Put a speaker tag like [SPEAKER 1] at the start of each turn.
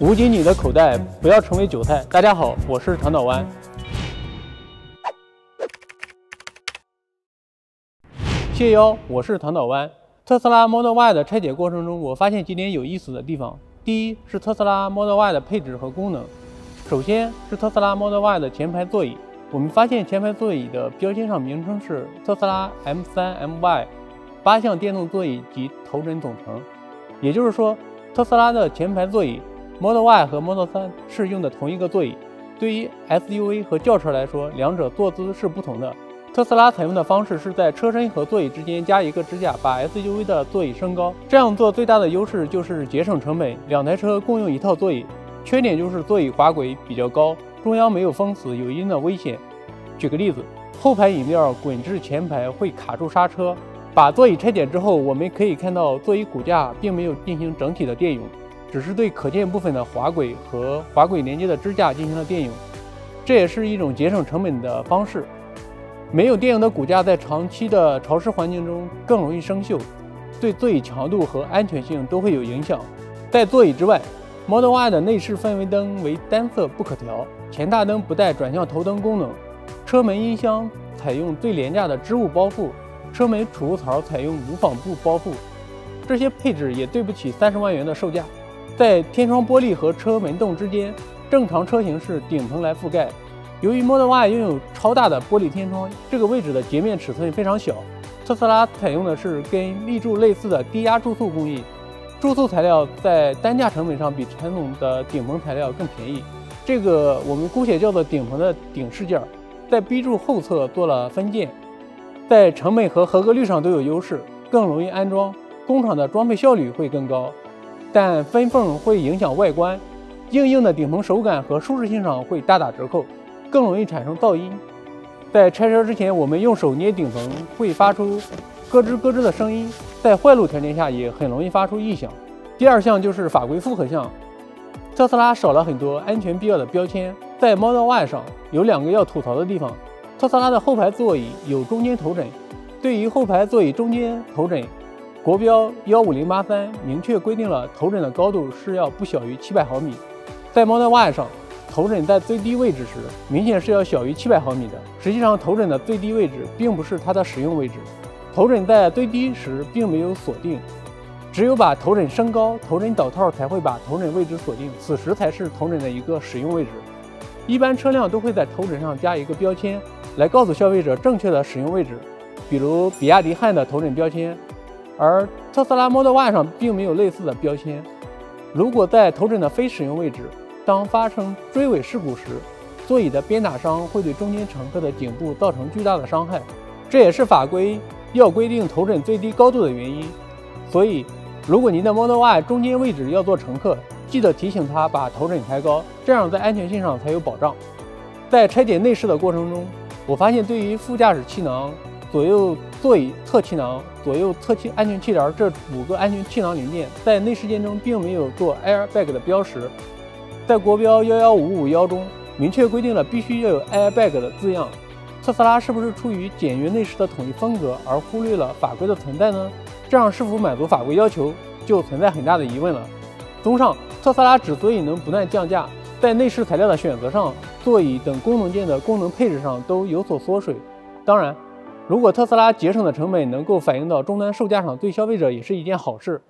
[SPEAKER 1] 捂紧你的口袋，不要成为韭菜。大家好，我是长岛湾。谢邀，我是长岛湾。特斯拉 Model Y 的拆解过程中，我发现几点有意思的地方。第一是特斯拉 Model Y 的配置和功能。首先是特斯拉 Model Y 的前排座椅，我们发现前排座椅的标签上名称是特斯拉 M3MY 8项电动座椅及头枕总成，也就是说，特斯拉的前排座椅 Model Y 和 Model 3是用的同一个座椅。对于 SUV 和轿车来说，两者坐姿是不同的。特斯拉采用的方式是在车身和座椅之间加一个支架，把 SUV 的座椅升高。这样做最大的优势就是节省成本，两台车共用一套座椅。缺点就是座椅滑轨比较高，中央没有封死，有一定的危险。举个例子，后排饮料滚至前排会卡住刹车。把座椅拆解之后，我们可以看到座椅骨架并没有进行整体的电泳，只是对可见部分的滑轨和滑轨连接的支架进行了电泳，这也是一种节省成本的方式。没有电泳的骨架在长期的潮湿环境中更容易生锈，对座椅强度和安全性都会有影响。在座椅之外， Model Y 的内饰氛围灯为单色不可调，前大灯不带转向头灯功能，车门音箱采用最廉价的织物包覆，车门储物槽采用无纺布包覆，这些配置也对不起30万元的售价。在天窗玻璃和车门洞之间，正常车型是顶棚来覆盖。由于 Model Y 拥有超大的玻璃天窗，这个位置的截面尺寸非常小。特斯拉采用的是跟立柱类似的低压注塑工艺，注塑材料在单价成本上比传统的顶棚材料更便宜。这个我们姑且叫做顶棚的顶饰件，在 B 柱后侧做了分件，在成本和合格率上都有优势，更容易安装，工厂的装配效率会更高。但分缝会影响外观，硬的顶棚手感和舒适性上会大打折扣，更容易产生噪音。在拆车之前，我们用手捏顶棚会发出咯吱咯吱的声音，在坏路条件下也很容易发出异响。第二项就是法规复合项，特斯拉少了很多安全必要的标签。在 Model Y 上有2个要吐槽的地方。特斯拉的后排座椅有中间头枕，对于后排座椅中间头枕，国标15083明确规定了头枕的高度是要不小于700毫米。在 Model Y 上，头枕在最低位置时明显是要小于700毫米的。实际上，头枕的最低位置并不是它的使用位置，头枕在最低时并没有锁定，只有把头枕升高，头枕导套才会把头枕位置锁定，此时才是头枕的一个使用位置。一般车辆都会在头枕上加一个标签，来告诉消费者正确的使用位置，比如比亚迪汉的头枕标签，而特斯拉 Model Y 上并没有类似的标签。如果在头枕的非使用位置，当发生追尾事故时，座椅的鞭打伤会对中间乘客的颈部造成巨大的伤害，这也是法规要规定头枕最低高度的原因。所以，如果您的 Model Y 中间位置要坐乘客，记得提醒他把头枕抬高，这样在安全性上才有保障。在拆解内饰的过程中，我发现对于副驾驶气囊、左右座椅侧气囊、左右侧安全气帘这5个安全气囊零件，在内饰件中并没有做 airbag 的标识。在国标11551中明确规定了必须要有 airbag 的字样。特斯拉是不是出于简约内饰的统一风格而忽略了法规的存在呢？这样是否满足法规要求，就存在很大的疑问了。综上，特斯拉之所以能不断降价，在内饰材料的选择上、座椅等功能件的功能配置上都有所缩水。当然，如果特斯拉节省的成本能够反映到终端售价上，对消费者也是一件好事。